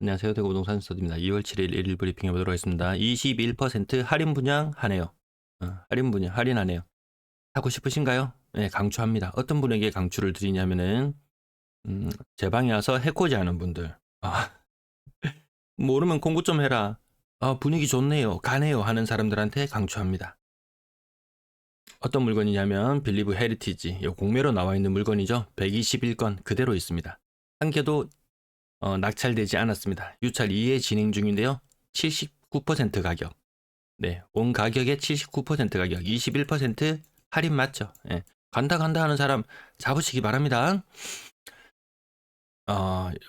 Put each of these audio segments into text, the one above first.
안녕하세요. 대구부동산 서디입니다. 2월 7일 1일 브리핑 해보도록 하겠습니다. 21% 할인 분양하네요. 할인 분양, 할인하네요. 하고 싶으신가요? 네, 강추합니다. 어떤 분에게 강추를 드리냐면은, 제 방에 와서 해코지 하는 분들. 모르면 공부 좀 해라. 분위기 좋네요. 가네요. 하는 사람들한테 강추합니다. 어떤 물건이냐면, 빌리브 헤리티지. 이 공매로 나와 있는 물건이죠. 121건 그대로 있습니다. 한 개도 낙찰되지 않았습니다. 유찰 2회 진행 중인데요. 79% 가격. 네, 온 가격의 79% 가격, 21% 할인 맞죠? 예. 간다 하는 사람 잡으시기 바랍니다.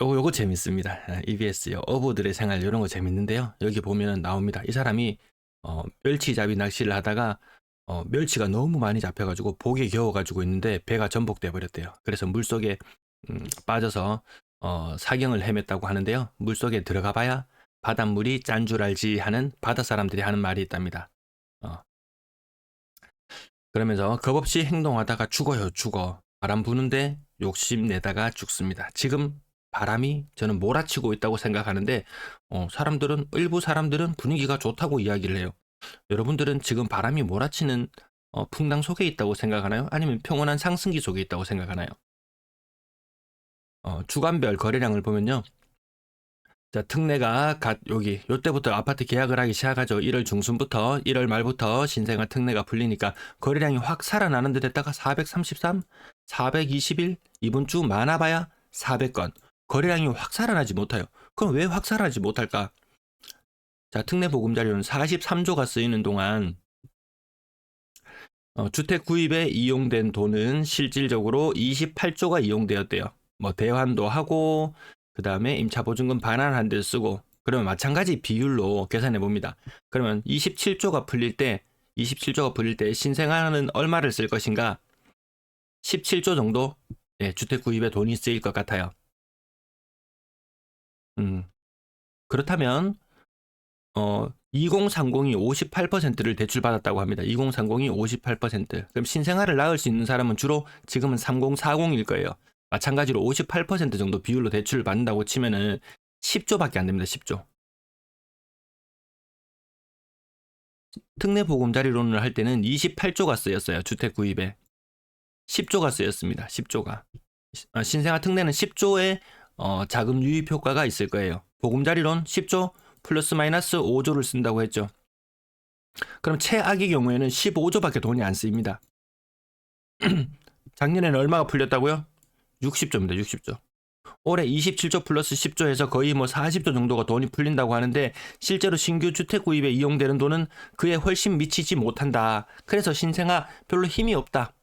요거 재밌습니다. EBS요. 어부들의 생활 이런 거 재밌는데요. 여기 보면은 나옵니다. 이 사람이 멸치잡이 낚시를 하다가 멸치가 너무 많이 잡혀가지고 복에 겨워가지고 있는데 배가 전복돼 버렸대요. 그래서 물속에 빠져서 사경을 헤맸다고 하는데요. 물속에 들어가 봐야 바닷물이 짠 줄 알지 하는 바다 사람들이 하는 말이 있답니다. 그러면서 겁없이 행동하다가 죽어요, 죽어. 바람 부는데 욕심내다가 죽습니다. 지금 바람이 저는 몰아치고 있다고 생각하는데 일부 사람들은 분위기가 좋다고 이야기를 해요. 여러분들은 지금 바람이 몰아치는 풍랑 속에 있다고 생각하나요? 아니면 평온한 상승기 속에 있다고 생각하나요? 주간별 거래량을 보면요. 자, 특례가 요때부터 아파트 계약을 하기 시작하죠. 1월 중순부터 1월 말부터 신생아 특례가 풀리니까 거래량이 확 살아나는 듯 했다가 433, 421, 이번 주 많아봐야 400건. 거래량이 확 살아나지 못해요. 그럼 왜 확 살아나지 못할까? 자, 특례 보금자리로는 43조가 쓰이는 동안 주택 구입에 이용된 돈은 실질적으로 28조가 이용되었대요. 뭐 대환도 하고 그 다음에 임차보증금 반환한 데 쓰고 그러면 마찬가지 비율로 계산해 봅니다. 그러면 27조가 풀릴 때 신생아는 얼마를 쓸 것인가? 17조 정도 주택 구입에 돈이 쓰일 것 같아요. 그렇다면 2030이 58%를 대출받았다고 합니다. 2030이 58%. 그럼 신생아를 낳을 수 있는 사람은 주로 지금은 3040일 거예요. 마찬가지로 58% 정도 비율로 대출을 받는다고 치면은 10조밖에 안 됩니다. 10조. 특례보금자리론을 할 때는 28조가 쓰였어요. 주택 구입에. 10조가 쓰였습니다. 10조가. 신생아 특례는 10조의 자금 유입 효과가 있을 거예요. 보금자리론 10조 플러스 마이너스 5조를 쓴다고 했죠. 그럼 최악의 경우에는 15조밖에 돈이 안 쓰입니다. 작년에는 얼마가 풀렸다고요? 60조입니다. 60조. 올해 27조 플러스 10조 해서 거의 뭐 40조 정도가 돈이 풀린다고 하는데 실제로 신규 주택 구입에 이용되는 돈은 그에 훨씬 미치지 못한다. 그래서 신생아 별로 힘이 없다.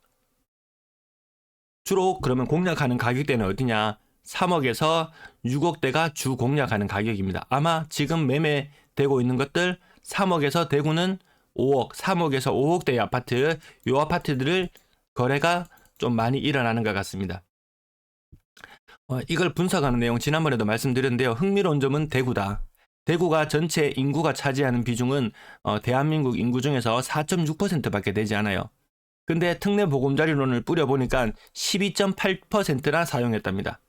주로 그러면 공략하는 가격대는 어디냐? 3억에서 6억대가 주 공략하는 가격입니다. 아마 지금 매매되고 있는 것들 3억에서 대구는 5억, 3억에서 5억대의 아파트, 요 아파트들을 거래가 좀 많이 일어나는 것 같습니다. 이걸 분석하는 내용 지난번에도 말씀드렸는데요. 흥미로운 점은 대구다. 대구가 전체 인구가 차지하는 비중은 대한민국 인구 중에서 4.6%밖에 되지 않아요. 근데 특례 보금자리론을 뿌려보니까 12.8%나 사용했답니다.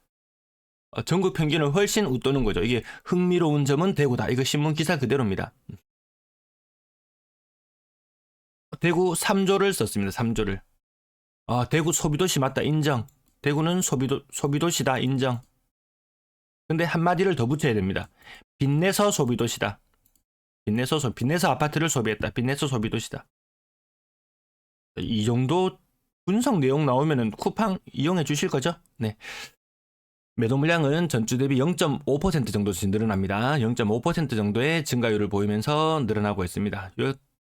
전국 평균을 훨씬 웃도는 거죠. 이게 흥미로운 점은 대구다. 이거 신문 기사 그대로입니다. 대구 3조를 썼습니다. 3조를. 대구 소비도시 맞다. 인정. 대구는 소비도시다. 인정. 근데 한마디를 더 붙여야 됩니다. 빚내서 소비도시다. 빚내서 아파트를 소비했다. 빚내서 소비도시다. 이 정도 분석 내용 나오면은 쿠팡 이용해 주실 거죠? 네. 매도 물량은 전주 대비 0.5% 정도씩 늘어납니다. 0.5% 정도의 증가율을 보이면서 늘어나고 있습니다.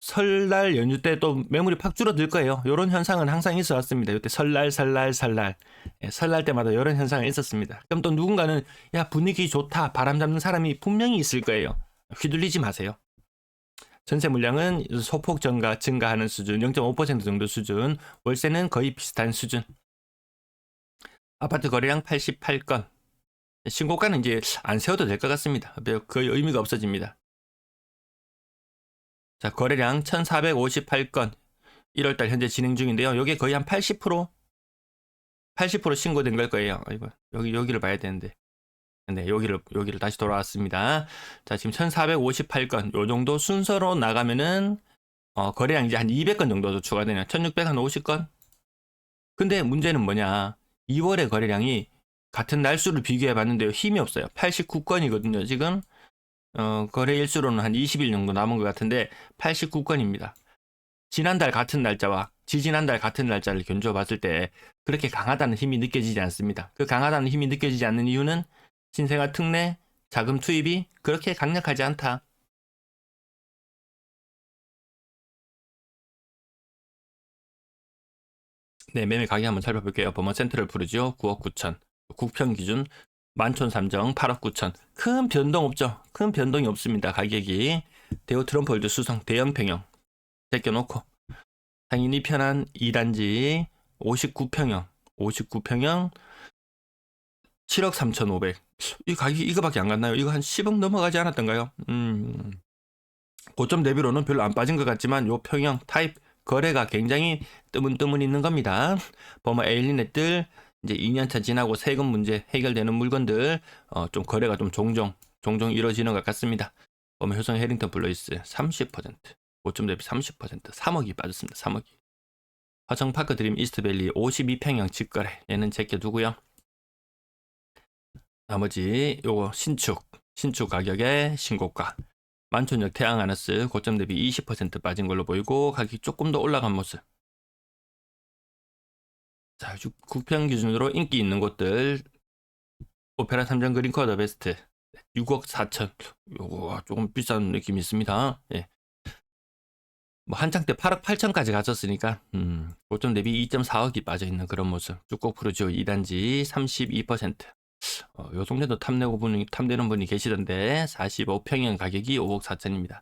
설날 연휴 때 또 매물이 팍 줄어들 거예요. 이런 현상은 항상 있어 왔습니다. 이때 설날 설날 때마다 이런 현상이 있었습니다. 그럼 또 누군가는 야 분위기 좋다 바람 잡는 사람이 분명히 있을 거예요. 휘둘리지 마세요. 전세 물량은 소폭 증가하는 수준 0.5% 정도 수준, 월세는 거의 비슷한 수준. 아파트 거래량 88건. 신고가는 이제 안 세워도 될 것 같습니다. 거의 의미가 없어집니다. 자, 거래량 1458건. 1월달 현재 진행 중인데요. 이게 거의 한 80% 신고된 걸 거예요. 아이고, 여기를 봐야 되는데. 네, 여기를 다시 돌아왔습니다. 자, 지금 1458건. 요 정도 순서로 나가면은, 거래량 이제 한 200건 정도 더 추가되네요. 1650건? 근데 문제는 뭐냐. 2월의 거래량이 같은 날수를 비교해 봤는데요. 힘이 없어요. 89건이거든요, 지금. 거래 일수로는 한 20일 정도 남은 것 같은데, 89건입니다. 지난달 같은 날짜와 지지난달 같은 날짜를 견주어 봤을 때 그렇게 강하다는 힘이 느껴지지 않습니다. 그 강하다는 힘이 느껴지지 않는 이유는 신생아 특례 자금 투입이 그렇게 강력하지 않다. 네, 매매 가격 한번 살펴볼게요. 범원 센트럴 푸르지오 9억 9천, 국평 기준 만촌 삼정 8억 9천. 큰 변동 없죠. 큰 변동이 없습니다. 가격이. 대우 트럼프 월드 수성 대형 평형 제껴놓고 상인이 편한 2단지 59평형 7억 3,500. 이 가격이 이거밖에 안 갔나요? 이거 한 10억 넘어가지 않았던가요? 고점 대비로는 별로 안 빠진 것 같지만 요 평형 타입 거래가 굉장히 뜨문뜨문 있는 겁니다. 버마 에일리넷들 이제 2년차 지나고 세금 문제 해결되는 물건들 좀 거래가 좀 종종 이루어지는 것 같습니다. 버마 효성 해링턴 블루이스 30%, 고점 대비 30%, 3억이 빠졌습니다. 3억이. 화성 파크 드림 이스트밸리 52평형 직거래 얘는 제껴두고요. 나머지 요거 신축 가격의 신고가 만촌역 태양아너스 고점 대비 20% 빠진 걸로 보이고 가격이 조금 더 올라간 모습. 자, 국평 기준으로 인기 있는 곳들 오페라 3점 그린코어 더 베스트 6억 4천. 요거 조금 비싼 느낌이 있습니다. 예. 뭐 한창 때 8억 8천까지 갔었으니까 고점 대비 2.4억이 빠져있는 그런 모습. 쭉꼭 푸르지오 2단지 32%. 요 동네도 탐내는 분이 계시던데 45평형 가격이 5억 4천입니다.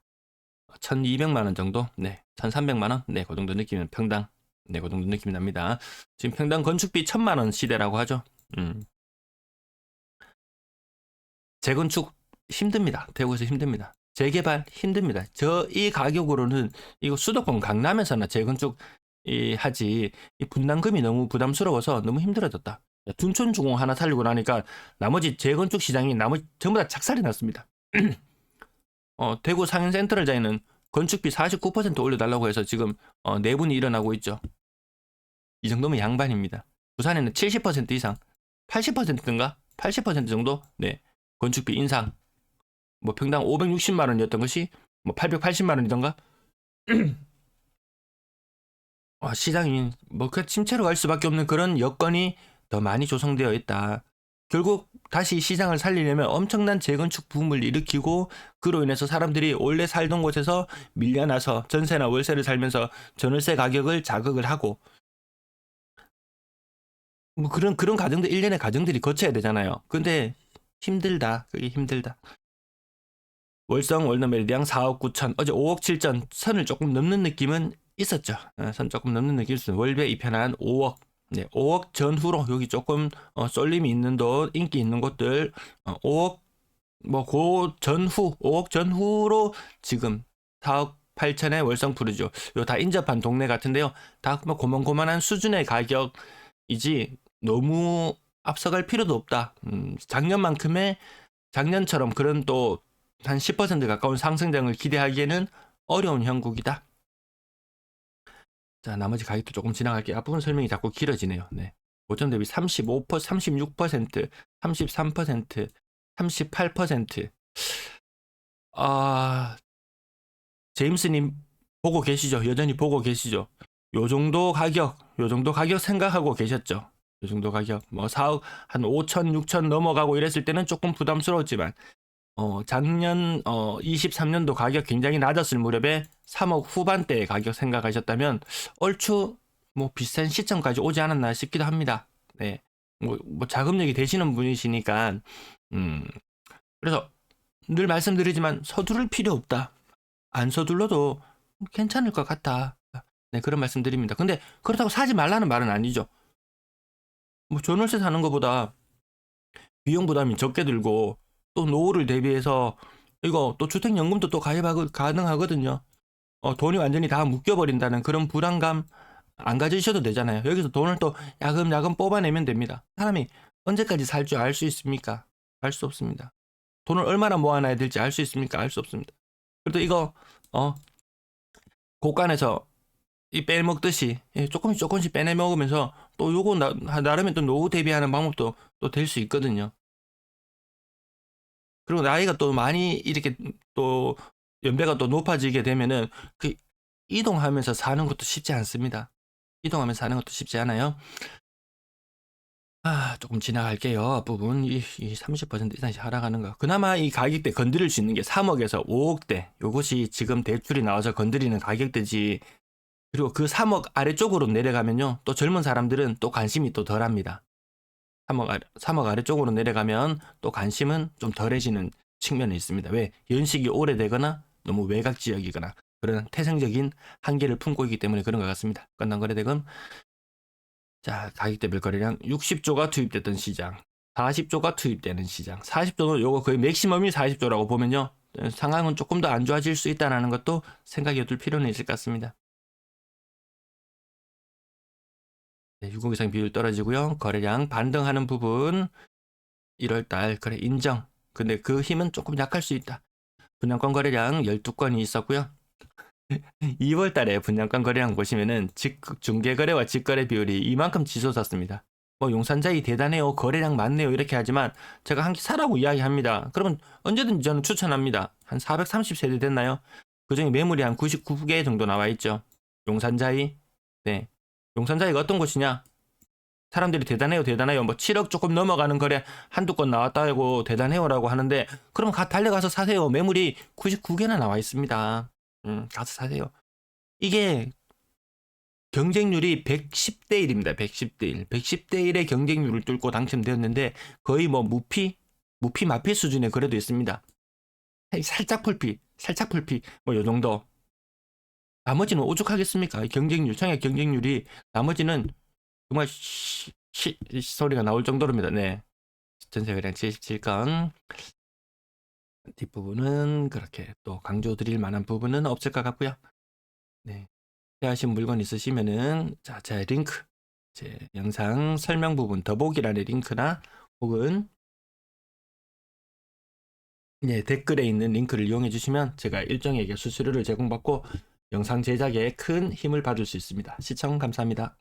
1200만 원 정도? 네. 1300만 원? 네, 그 정도 느낌은 평당. 네, 그 정도 느낌이 납니다. 지금 평당 건축비 1000만 원 시대라고 하죠. 재건축 힘듭니다. 대구에서 힘듭니다. 재개발 힘듭니다. 이 가격으로는 이거 수도권 강남에서나 재건축 하지 이 분담금이 너무 부담스러워서 너무 힘들어졌다. 둔촌주공 하나 살리고 나니까 나머지 재건축 시장이 전부 다 착살이 났습니다. 대구 상인센트럴자에는 건축비 49% 올려달라고 해서 지금 내분이 일어나고 있죠. 이 정도면 양반입니다. 부산에는 70% 이상, 80%인가? 80% 정도? 네, 건축비 인상. 뭐 평당 560만 원이었던 것이 뭐 880만 원이던가? 시장이 뭐 그 침체로 갈 수밖에 없는 그런 여건이 더 많이 조성되어 있다. 결국 다시 시장을 살리려면 엄청난 재건축 붐을 일으키고 그로 인해서 사람들이 원래 살던 곳에서 밀려나서 전세나 월세를 살면서 전월세 가격을 자극을 하고 뭐 그런 가정들 일련의 가정들이 거쳐야 되잖아요. 근데 힘들다. 그게 힘들다. 월성 월너메리디앙 4억 9천 어제 5억 7천 선을 조금 넘는 느낌은 있었죠. 선 조금 넘는 느낌이 있었어요. 월배 이편한 5억. 네, 5억 전후로 여기 조금 쏠림이 있는 곳, 인기 있는 곳들 5억 뭐 그 전후 5억 전후로 지금 4억 8천에 월성 푸르죠. 요 다 인접한 동네 같은데요. 다 뭐 고만고만한 수준의 가격이지 너무 앞서갈 필요도 없다. 작년처럼 그런 또 한 10% 가까운 상승장을 기대하기에는 어려운 형국이다. 자, 나머지 가격도 조금 지나갈게요. 앞부분 설명이 자꾸 길어지네요. 네. 고점 대비 35%, 36%, 33%, 38%. 제임스님 보고 계시죠? 여전히 보고 계시죠? 요 정도 가격 생각하고 계셨죠? 요 정도 가격, 뭐 4억, 한 5천, 6천 넘어가고 이랬을 때는 조금 부담스러웠지만, 작년 23년도 가격 굉장히 낮았을 무렵에 3억 후반대의 가격 생각하셨다면 얼추 뭐 비슷한 시점까지 오지 않았나 싶기도 합니다. 네, 뭐 자금력이 되시는 분이시니까 그래서 늘 말씀드리지만 서두를 필요 없다. 안 서둘러도 괜찮을 것 같다. 네, 그런 말씀드립니다. 근데 그렇다고 사지 말라는 말은 아니죠. 뭐 전월세 사는 것보다 비용 부담이 적게 들고 또 노후를 대비해서 이거 또 주택연금도 또 가능하거든요. 돈이 완전히 다 묶여버린다는 그런 불안감 안 가지셔도 되잖아요. 여기서 돈을 또 야금야금 뽑아내면 됩니다. 사람이 언제까지 살 줄 알 수 있습니까? 알 수 없습니다. 돈을 얼마나 모아놔야 될지 알 수 있습니까? 알 수 없습니다. 그래도 이거 고간에서 이 빼먹듯이 조금씩 빼내 먹으면서 또 요거 나름의 또 노후 대비하는 방법도 또 될 수 있거든요. 그리고 나이가 또 많이 이렇게 또 연배가 또 높아지게 되면은 그 이동하면서 사는 것도 쉽지 않습니다. 이동하면서 사는 것도 쉽지 않아요. 조금 지나갈게요. 앞부분 이 30% 이상씩 하락하는 거. 그나마 이 가격대 건드릴 수 있는 게 3억에서 5억대. 요것이 지금 대출이 나와서 건드리는 가격대지. 그리고 그 3억 아래쪽으로 내려가면요. 또 젊은 사람들은 또 관심이 또 덜합니다. 3억 아래쪽으로 내려가면 또 관심은 좀 덜해지는 측면이 있습니다. 왜? 연식이 오래되거나 너무 외곽 지역이거나 그런 태생적인 한계를 품고 있기 때문에 그런 것 같습니다. 건당 거래대금. 자, 가격대별 거래량 60조가 투입됐던 시장, 40조가 투입되는 시장. 40조는 요거 거의 맥시멈이 40조라고 보면요. 상황은 조금 더 안 좋아질 수 있다는 것도 생각해 둘 필요는 있을 것 같습니다. 네, 60 이상 비율 떨어지고요. 거래량 반등하는 부분 1월달 거래 인정. 근데 그 힘은 조금 약할 수 있다. 분양권 거래량 12건이 있었고요. 2월 달에 분양권 거래량 보시면은 중개거래와 직거래 비율이 이만큼 치솟았습니다. 뭐 용산자이 대단해요, 거래량 많네요 이렇게 하지만 제가 한 개 사라고 이야기합니다. 그러면 언제든지 저는 추천합니다. 한 430세대 됐나요? 그중에 매물이 한 99개 정도 나와 있죠. 용산자이. 네. 용산자이가 어떤 곳이냐? 사람들이 대단해요 뭐 7억 조금 넘어가는 거래 한두 건 나왔다고 대단해요라고 하는데 그럼 달려가서 사세요. 매물이 99개나 나와 있습니다. 가서 사세요. 이게 경쟁률이 110대 1입니다. 110대 1. 110대 1의 경쟁률을 뚫고 당첨되었는데 거의 뭐 무피 마피 수준의 거래도 있습니다. 살짝 풀피 뭐 요 정도. 나머지는 오죽하겠습니까? 경쟁률, 청약 경쟁률이 나머지는 정말 소리가 나올 정도입니다. 네. 전세 거래량 77건. 뒷부분은 그렇게 또 강조드릴 만한 부분은 없을 것 같고요. 네. 필요하신 물건 있으시면은 제 링크, 제 영상 설명 부분 더보기란의 링크나 혹은 댓글에 있는 링크를 이용해 주시면 제가 일정에게 수수료를 제공받고 영상 제작에 큰 힘을 받을 수 있습니다. 시청 감사합니다.